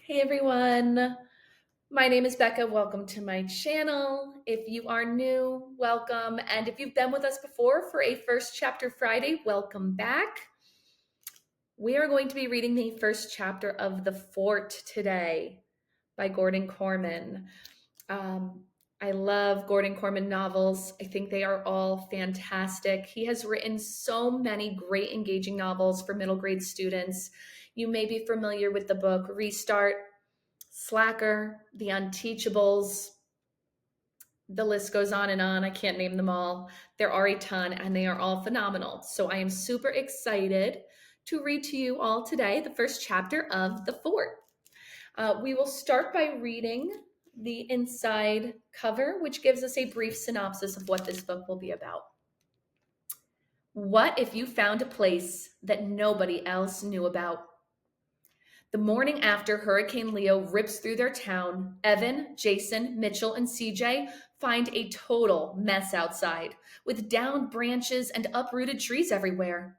Hey everyone, my name is Becca. Welcome to my channel. If you are new, welcome. And if you've been with us before for a First Chapter Friday, welcome back. We are going to be reading the first chapter of The Fort today by Gordon Korman. I love Gordon Korman novels. I think they are all fantastic. He has written so many great engaging novels for middle grade students. You may be familiar with the book Restart, Slacker, The Unteachables. The list goes on and on. I can't name them all. There are a ton and they are all phenomenal. So I am super excited to read to you all today the first chapter of The Fort. We will start by reading the inside cover, which gives us a brief synopsis of what this book will be about. What if you found a place that nobody else knew about? The morning after Hurricane Leo rips through their town, Evan, Jason, Mitchell, and CJ find a total mess outside, with downed branches and uprooted trees everywhere.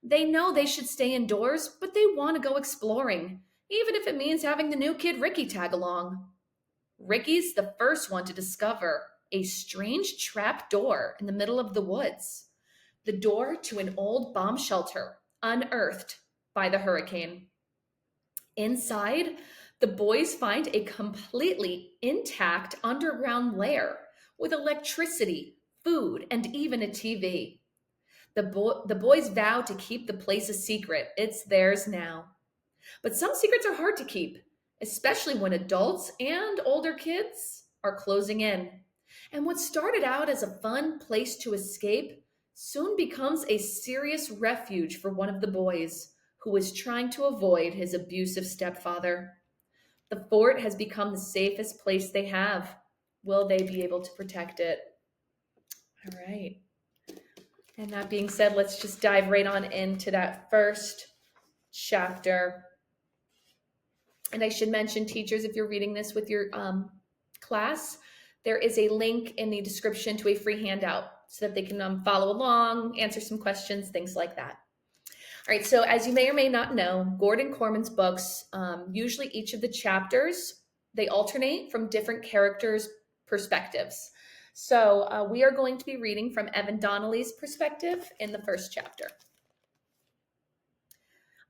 They know they should stay indoors, but they want to go exploring, even if it means having the new kid Ricky tag along. Ricky's the first one to discover a strange trap door in the middle of the woods. The door to an old bomb shelter, unearthed by the hurricane. Inside, the boys find a completely intact underground lair with electricity, food, and even a TV. The boys vow to keep the place a secret. It's theirs now. But some secrets are hard to keep, especially when adults and older kids are closing in. And what started out as a fun place to escape soon becomes a serious refuge for one of the boys who is trying to avoid his abusive stepfather. The fort has become the safest place they have. Will they be able to protect it? All right. And that being said, let's just dive right on into that first chapter. And I should mention, teachers, if you're reading this with your class, there is a link in the description to a free handout so that they can follow along, answer some questions, things like that. All right, so as you may or may not know, Gordon Korman's books, usually each of the chapters, they alternate from different characters' perspectives. So we are going to be reading from Evan Donnelly's perspective in the first chapter.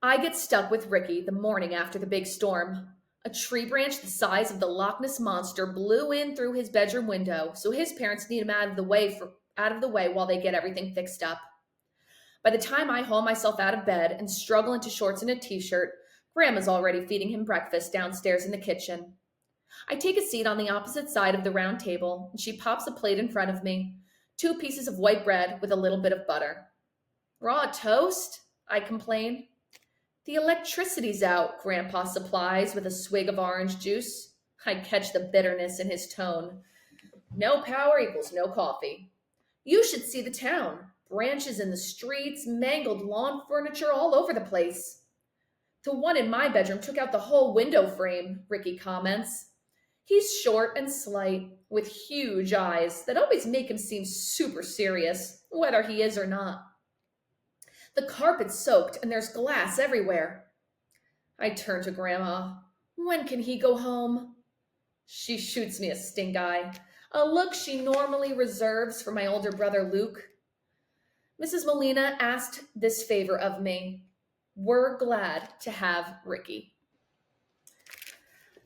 I get stuck with Ricky the morning after the big storm. A tree branch the size of the Loch Ness Monster blew in through his bedroom window, so his parents need him out of the way while they get everything fixed up. By the time I haul myself out of bed and struggle into shorts and a t-shirt, Grandma's already feeding him breakfast downstairs in the kitchen. I take a seat on the opposite side of the round table, and she pops a plate in front of me, 2 pieces of white bread with a little bit of butter. Raw toast? I complain. The electricity's out, Grandpa supplies with a swig of orange juice. I catch the bitterness in his tone. No power equals no coffee. You should see the town. Branches in the streets, mangled lawn furniture all over the place. The one in my bedroom took out the whole window frame, Ricky comments. He's short and slight, with huge eyes that always make him seem super serious, whether he is or not. The carpet's soaked and there's glass everywhere. I turn to Grandma. When can he go home? She shoots me a stink eye, a look she normally reserves for my older brother Luke. Mrs. Molina asked this favor of me. We're glad to have Ricky.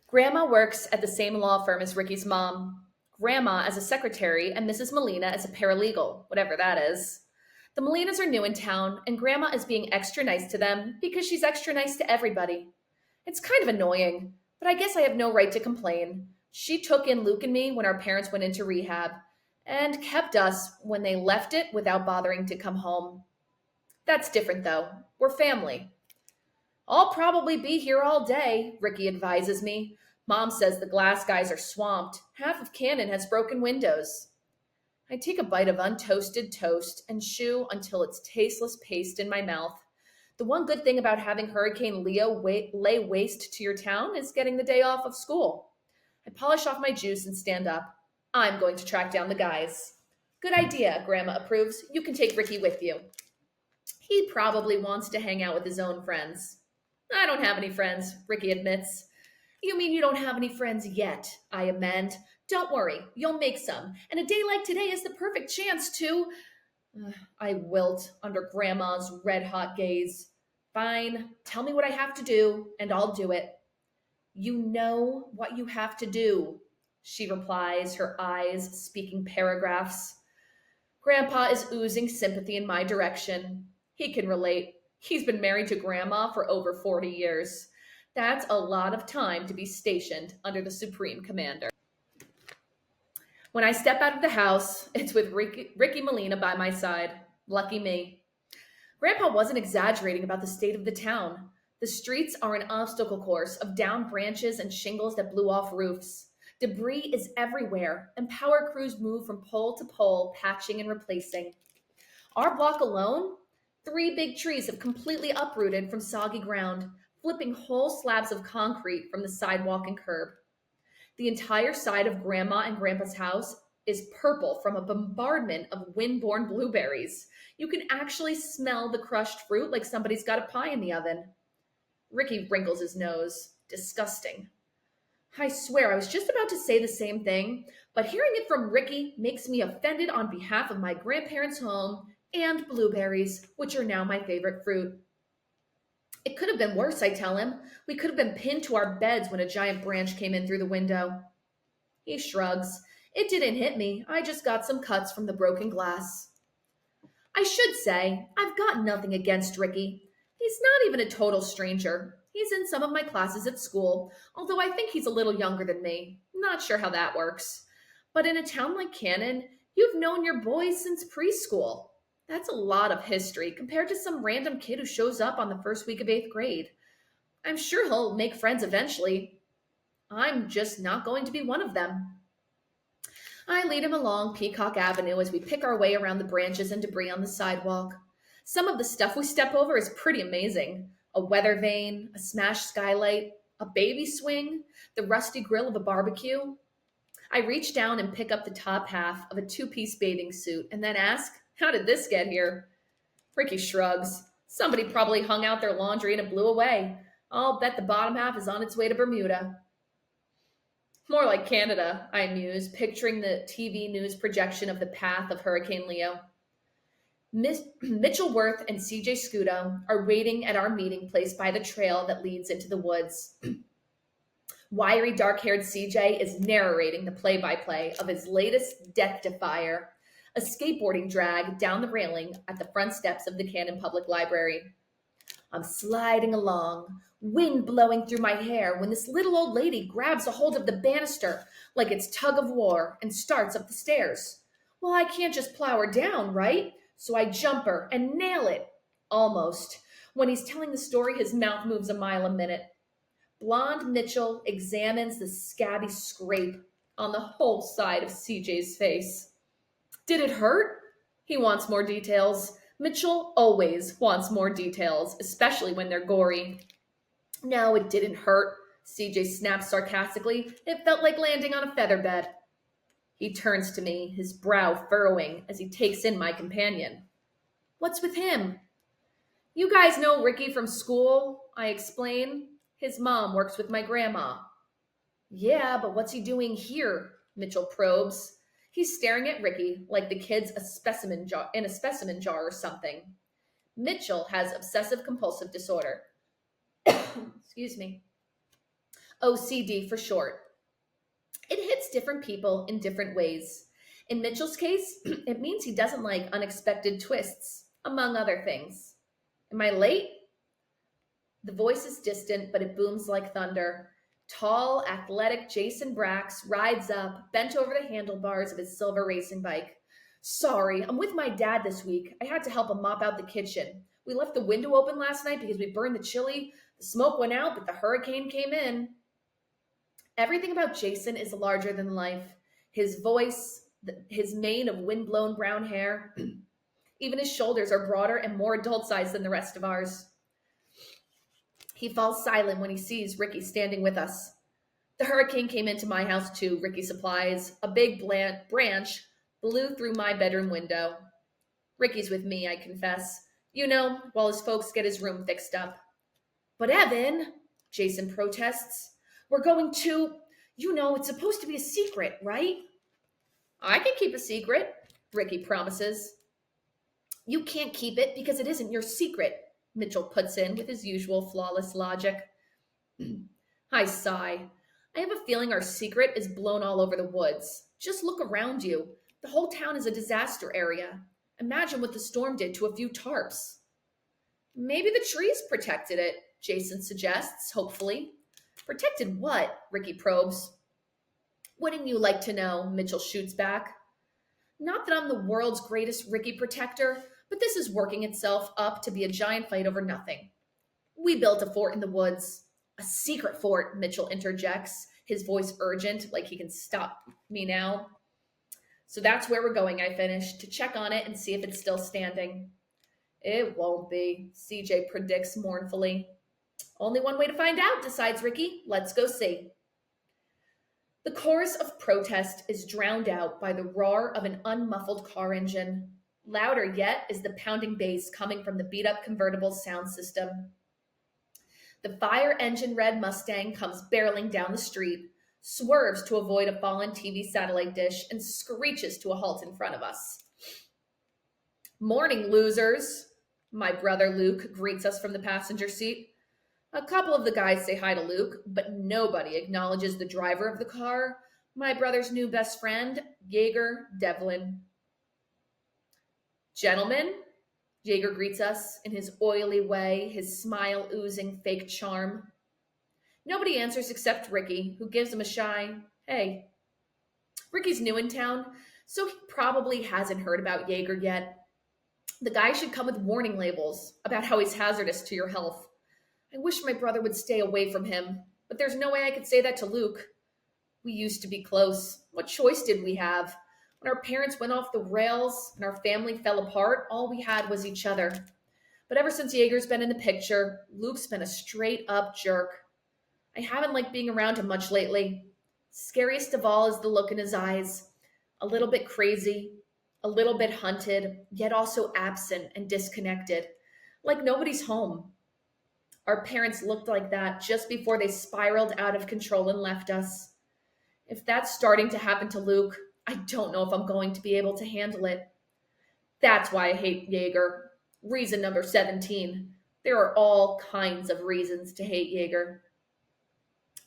Grandma works at the same law firm as Ricky's mom. Grandma as a secretary and Mrs. Molina as a paralegal, whatever that is. The Molinas are new in town, and Grandma is being extra nice to them because she's extra nice to everybody. It's kind of annoying, but I guess I have no right to complain. She took in Luke and me when our parents went into rehab, and kept us when they left it without bothering to come home. That's different, though. We're family. I'll probably be here all day, Ricky advises me. Mom says the glass guys are swamped. Half of Canaan has broken windows. I take a bite of untoasted toast and chew until it's tasteless paste in my mouth. The one good thing about having Hurricane Leo lay waste to your town is getting the day off of school. I polish off my juice and stand up. I'm going to track down the guys. Good idea, Grandma approves. You can take Ricky with you. He probably wants to hang out with his own friends. I don't have any friends, Ricky admits. You mean you don't have any friends yet? I amend. Don't worry, you'll make some. And a day like today is the perfect chance to. I wilt under Grandma's red hot gaze. Fine, tell me what I have to do, and I'll do it. You know what you have to do, she replies, her eyes speaking paragraphs. Grandpa is oozing sympathy in my direction. He can relate. He's been married to Grandma for over 40 years. That's a lot of time to be stationed under the Supreme Commander. When I step out of the house, it's with Ricky Molina by my side. Lucky me. Grandpa wasn't exaggerating about the state of the town. The streets are an obstacle course of downed branches and shingles that blew off roofs. Debris is everywhere, and power crews move from pole to pole, patching and replacing. Our block alone, 3 big trees have completely uprooted from soggy ground, flipping whole slabs of concrete from the sidewalk and curb. The entire side of Grandma and Grandpa's house is purple from a bombardment of wind-borne blueberries. You can actually smell the crushed fruit like somebody's got a pie in the oven. Ricky wrinkles his nose. Disgusting. I swear, I was just about to say the same thing, but hearing it from Ricky makes me offended on behalf of my grandparents' home and blueberries, which are now my favorite fruit. It could have been worse, I tell him. We could have been pinned to our beds when a giant branch came in through the window. He shrugs. It didn't hit me. I just got some cuts from the broken glass. I should say, I've got nothing against Ricky. He's not even a total stranger. He's in some of my classes at school, although I think he's a little younger than me. Not sure how that works. But in a town like Canaan, you've known your boys since preschool. That's a lot of history compared to some random kid who shows up on the first week of 8th grade. I'm sure he'll make friends eventually. I'm just not going to be one of them. I lead him along Peacock Avenue as we pick our way around the branches and debris on the sidewalk. Some of the stuff we step over is pretty amazing. A weather vane, a smashed skylight, a baby swing, the rusty grill of a barbecue. I reach down and pick up the top half of a 2-piece bathing suit and then ask, how did this get here? Ricky shrugs. Somebody probably hung out their laundry and it blew away. I'll bet the bottom half is on its way to Bermuda. More like Canada, I muse, picturing the TV news projection of the path of Hurricane Leo. Mitchell Worth and CJ Scudo are waiting at our meeting place by the trail that leads into the woods. Wiry, dark-haired CJ is narrating the play-by-play of his latest death defier, a skateboarding drag down the railing at the front steps of the Canaan Public Library. I'm sliding along, wind blowing through my hair, when this little old lady grabs a hold of the banister like it's tug of war and starts up the stairs. Well, I can't just plow her down, right? So I jump her and nail it. Almost. When he's telling the story, his mouth moves a mile a minute. Blonde Mitchell examines the scabby scrape on the whole side of CJ's face. Did it hurt? He wants more details. Mitchell always wants more details, especially when they're gory. No, it didn't hurt, CJ snaps sarcastically. It felt like landing on a featherbed. He turns to me, his brow furrowing as he takes in my companion. What's with him? You guys know Ricky from school, I explain. His mom works with my grandma. Yeah, but what's he doing here? Mitchell probes. He's staring at Ricky like the kid's in a specimen jar or something. Mitchell has obsessive compulsive disorder. Excuse me. OCD for short. It hits different people in different ways. In Mitchell's case, it means he doesn't like unexpected twists, among other things. Am I late? The voice is distant, but it booms like thunder. Tall, athletic Jason Brax rides up, bent over the handlebars of his silver racing bike. Sorry, I'm with my dad this week. I had to help him mop out the kitchen. We left the window open last night because we burned the chili. The smoke went out, but the hurricane came in. Everything about Jason is larger than life. His voice, his mane of wind-blown brown hair. Even his shoulders are broader and more adult-sized than the rest of ours. He falls silent when he sees Ricky standing with us. The hurricane came into my house too, Ricky supplies. A big branch blew through my bedroom window. Ricky's with me, I confess. while his folks get his room fixed up. But Evan, Jason protests, we're going to, it's supposed to be a secret, right? I can keep a secret, Ricky promises. You can't keep it because it isn't your secret, Mitchell puts in with his usual flawless logic. I sigh. I have a feeling our secret is blown all over the woods. Just look around you. The whole town is a disaster area. Imagine what the storm did to a few tarps. Maybe the trees protected it, Jason suggests, hopefully. Protected what? Ricky probes. Wouldn't you like to know? Mitchell shoots back. Not that I'm the world's greatest Ricky protector, but this is working itself up to be a giant fight over nothing. We built a fort in the woods. A secret fort, Mitchell interjects, his voice urgent, like he can stop me now. So that's where we're going, I finished, to check on it and see if it's still standing. It won't be, CJ predicts mournfully. Only one way to find out, decides Ricky. Let's go see. The chorus of protest is drowned out by the roar of an unmuffled car engine. Louder yet is the pounding bass coming from the beat-up convertible's sound system. The fire engine red Mustang comes barreling down the street, swerves to avoid a fallen TV satellite dish, and screeches to a halt in front of us. Morning, losers, my brother Luke greets us from the passenger seat. A couple of the guys say hi to Luke, but nobody acknowledges the driver of the car, my brother's new best friend, Jaeger Devlin. Gentlemen, Jaeger greets us in his oily way, his smile oozing fake charm. Nobody answers except Ricky, who gives him a shy, hey. Ricky's new in town, so he probably hasn't heard about Jaeger yet. The guy should come with warning labels about how he's hazardous to your health. I wish my brother would stay away from him, but there's no way I could say that to Luke. We used to be close. What choice did we have? When our parents went off the rails and our family fell apart, all we had was each other. But ever since Jaeger's been in the picture, Luke's been a straight-up jerk. I haven't liked being around him much lately. Scariest of all is the look in his eyes. A little bit crazy, a little bit hunted, yet also absent and disconnected. Like nobody's home. Our parents looked like that just before they spiraled out of control and left us. If that's starting to happen to Luke, I don't know if I'm going to be able to handle it. That's why I hate Jaeger. Reason number 17. There are all kinds of reasons to hate Jaeger.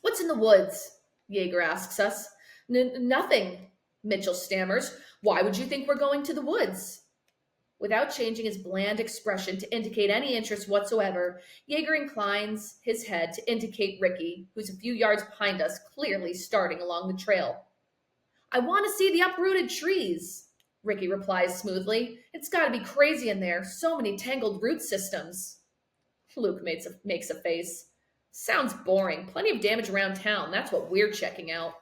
What's in the woods? Jaeger asks us. Nothing, Mitchell stammers. Why would you think we're going to the woods? Without changing his bland expression to indicate any interest whatsoever, Jaeger inclines his head to indicate Ricky, who's a few yards behind us, clearly starting along the trail. I want to see the uprooted trees, Ricky replies smoothly. It's got to be crazy in there. So many tangled root systems. Luke makes a face. Sounds boring. Plenty of damage around town. That's what we're checking out.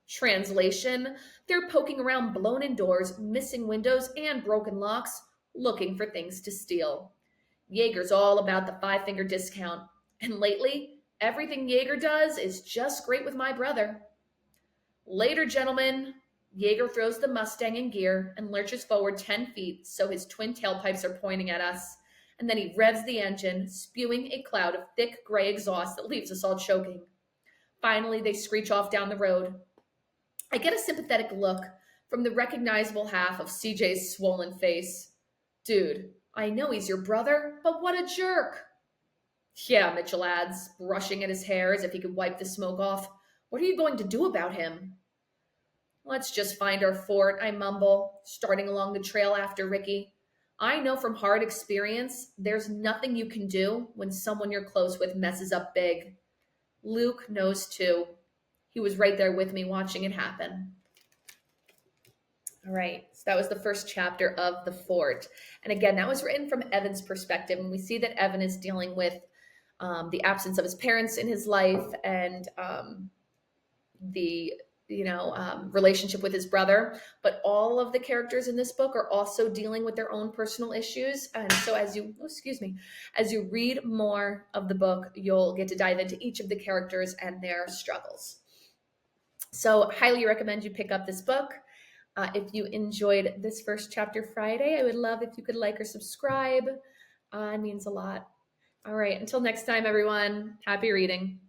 Translation, they're poking around blown-in doors, missing windows, and broken locks, looking for things to steal. Jaeger's all about the five-finger discount. And lately, everything Jaeger does is just great with my brother. Later, gentlemen. Jaeger throws the Mustang in gear and lurches forward 10 feet so his twin tailpipes are pointing at us. And then he revs the engine, spewing a cloud of thick gray exhaust that leaves us all choking. Finally, they screech off down the road. I get a sympathetic look from the recognizable half of CJ's swollen face. Dude, I know he's your brother, but what a jerk. Yeah, Mitchell adds, brushing at his hair as if he could wipe the smoke off. What are you going to do about him? Let's just find our fort, I mumble, starting along the trail after Ricky. I know from hard experience, there's nothing you can do when someone you're close with messes up big. Luke knows too. He was right there with me watching it happen. All right, so that was the first chapter of The Fort. And again, that was written from Evan's perspective. And we see that Evan is dealing with the absence of his parents in his life and the relationship with his brother. But all of the characters in this book are also dealing with their own personal issues. And so as you read more of the book, you'll get to dive into each of the characters and their struggles. So highly recommend you pick up this book. If you enjoyed this first chapter Friday, I would love if you could like or subscribe. It means a lot. All right. Until next time, everyone. Happy reading.